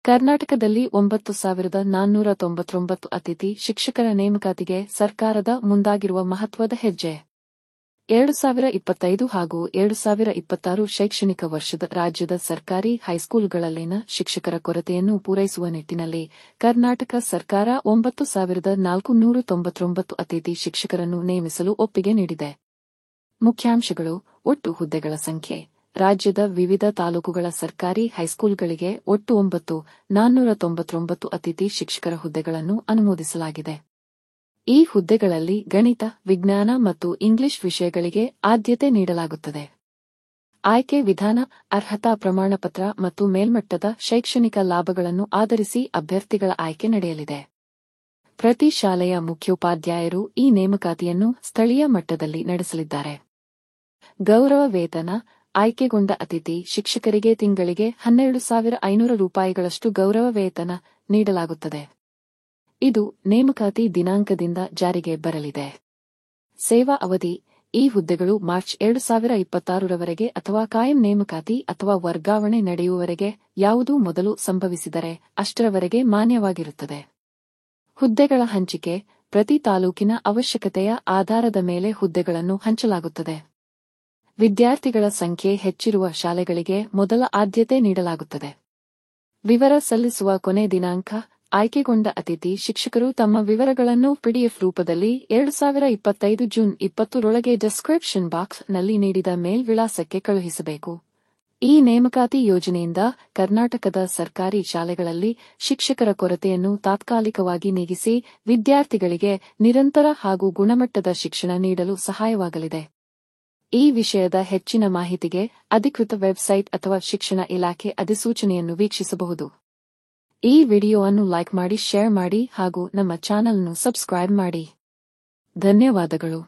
ಕರ್ನಾಟಕದಲ್ಲಿ 9,499 ಅತಿಥಿ ಶಿಕ್ಷಕರ ನೇಮಕಾತಿಗೆ ಸರ್ಕಾರದ ಮುಂದಾಗಿರುವ ಮಹತ್ವದ ಹೆಜ್ಜೆ. 2025 ಹಾಗೂ 2026 ಶೈಕ್ಷಣಿಕ ವರ್ಷದ ರಾಜ್ಯದ ಸರ್ಕಾರಿ ಹೈಸ್ಕೂಲುಗಳಲ್ಲಿನ ಶಿಕ್ಷಕರ ಕೊರತೆಯನ್ನು ಪೂರೈಸುವ ನಿಟ್ಟಿನಲ್ಲಿ ಕರ್ನಾಟಕ ಸರ್ಕಾರ 9,499 ಅತಿಥಿ ಶಿಕ್ಷಕರನ್ನು ನೇಮಿಸಲು ಒಪ್ಪಿಗೆ ನೀಡಿದೆ. ಮುಖ್ಯಾಂಶಗಳು. ಒಟ್ಟು ಹುದ್ದೆಗಳ ಸಂಖ್ಯೆ. ರಾಜ್ಯದ ವಿವಿಧ ತಾಲೂಕುಗಳ ಸರ್ಕಾರಿ ಹೈಸ್ಕೂಲ್ಗಳಿಗೆ ಒಟ್ಟು 9,499 ಅತಿಥಿ ಶಿಕ್ಷಕರ ಹುದ್ದೆಗಳನ್ನು ಅನುಮೋದಿಸಲಾಗಿದೆ. ಈ ಹುದ್ದೆಗಳಲ್ಲಿ ಗಣಿತ, ವಿಜ್ಞಾನ ಮತ್ತು ಇಂಗ್ಲಿಷ್ ವಿಷಯಗಳಿಗೆ ಆದ್ಯತೆ ನೀಡಲಾಗುತ್ತದೆ. ಆಯ್ಕೆ ವಿಧಾನ: ಅರ್ಹತಾ ಪ್ರಮಾಣಪತ್ರ ಮತ್ತು ಮೇಲ್ಮಟ್ಟದ ಶೈಕ್ಷಣಿಕ ಲಾಭಗಳನ್ನು ಆಧರಿಸಿ ಅಭ್ಯರ್ಥಿಗಳ ಆಯ್ಕೆ ನಡೆಯಲಿದೆ. ಪ್ರತಿ ಶಾಲೆಯ ಮುಖ್ಯೋಪಾಧ್ಯಾಯರು ಈ ನೇಮಕಾತಿಯನ್ನು ಸ್ಥಳೀಯ ಮಟ್ಟದಲ್ಲಿ ನಡೆಸಲಿದ್ದಾರೆ. ಗೌರವ ವೇತನ: ಆಯ್ಕೆಗೊಂಡ ಅತಿಥಿ ಶಿಕ್ಷಕರಿಗೆ ತಿಂಗಳಿಗೆ 12,500 ರೂಪಾಯಿಗಳಷ್ಟು ಗೌರವ ವೇತನ ನೀಡಲಾಗುತ್ತದೆ. ಇದು ನೇಮಕಾತಿ ದಿನಾಂಕದಿಂದ ಜಾರಿಗೆ ಬರಲಿದೆ. ಸೇವಾ ಅವಧಿ: ಈ ಹುದ್ದೆಗಳು ಮಾರ್ಚ್ 2026ರವರೆಗೆ ಅಥವಾ ಕಾಯಂ ನೇಮಕಾತಿ ಅಥವಾ ವರ್ಗಾವಣೆ ನಡೆಯುವವರೆಗೆ ಯಾವುದೂ ಮೊದಲು ಸಂಭವಿಸಿದರೆ ಅಷ್ಟರವರೆಗೆ ಮಾನ್ಯವಾಗಿರುತ್ತದೆ. ಹುದ್ದೆಗಳ ಹಂಚಿಕೆ: ಪ್ರತಿ ತಾಲೂಕಿನ ಅವಶ್ಯಕತೆಯ ಆಧಾರದ ಮೇಲೆ ಹುದ್ದೆಗಳನ್ನು ಹಂಚಲಾಗುತ್ತದೆ. ವಿದ್ಯಾರ್ಥಿಗಳ ಸಂಖ್ಯೆ ಹೆಚ್ಚಿರುವ ಶಾಲೆಗಳಿಗೆ ಮೊದಲ ಆದ್ಯತೆ ನೀಡಲಾಗುತ್ತದೆ. ವಿವರ ಸಲ್ಲಿಸುವ ಕೊನೆ ದಿನಾಂಕ: ಆಯ್ಕೆಗೊಂಡ ಅತಿಥಿ ಶಿಕ್ಷಕರು ತಮ್ಮ ವಿವರಗಳನ್ನು ಪಿಡಿಎಫ್ ರೂಪದಲ್ಲಿ 2025 ಜೂನ್ 20ರೊಳಗೆ ಡಿಸ್ಕ್ರಿಪ್ಷನ್ ಬಾಕ್ಸ್ ನಲ್ಲಿ ನೀಡಿದ ಮೇಲ್ ವಿಳಾಸಕ್ಕೆ ಕಳುಹಿಸಬೇಕು. ಈ ನೇಮಕಾತಿ ಯೋಜನೆಯಿಂದ ಕರ್ನಾಟಕದ ಸರ್ಕಾರಿ ಶಾಲೆಗಳಲ್ಲಿ ಶಿಕ್ಷಕರ ಕೊರತೆಯನ್ನು ತಾತ್ಕಾಲಿಕವಾಗಿ ನೀಗಿಸಿ ವಿದ್ಯಾರ್ಥಿಗಳಿಗೆ ನಿರಂತರ ಹಾಗೂ ಗುಣಮಟ್ಟದ ಶಿಕ್ಷಣ ನೀಡಲು ಸಹಾಯವಾಗಲಿದೆ. ಈ ವಿಷಯದ ಹೆಚ್ಚಿನ ಮಾಹಿತಿಗೆ ಅಧಿಕೃತ ವೆಬ್ಸೈಟ್ ಅಥವಾ ಶಿಕ್ಷಣ ಇಲಾಖೆ ಅಧಿಸೂಚನೆಯನ್ನು ವೀಕ್ಷಿಸಬಹುದು. ಈ ವಿಡಿಯೋವನ್ನು ಲೈಕ್ ಮಾಡಿ, ಶೇರ್ ಮಾಡಿ ಹಾಗೂ ನಮ್ಮ ಚಾನೆಲ್ ಅನ್ನು ಸಬ್ಸ್ಕ್ರೈಬ್ ಮಾಡಿ. ಧನ್ಯವಾದಗಳು.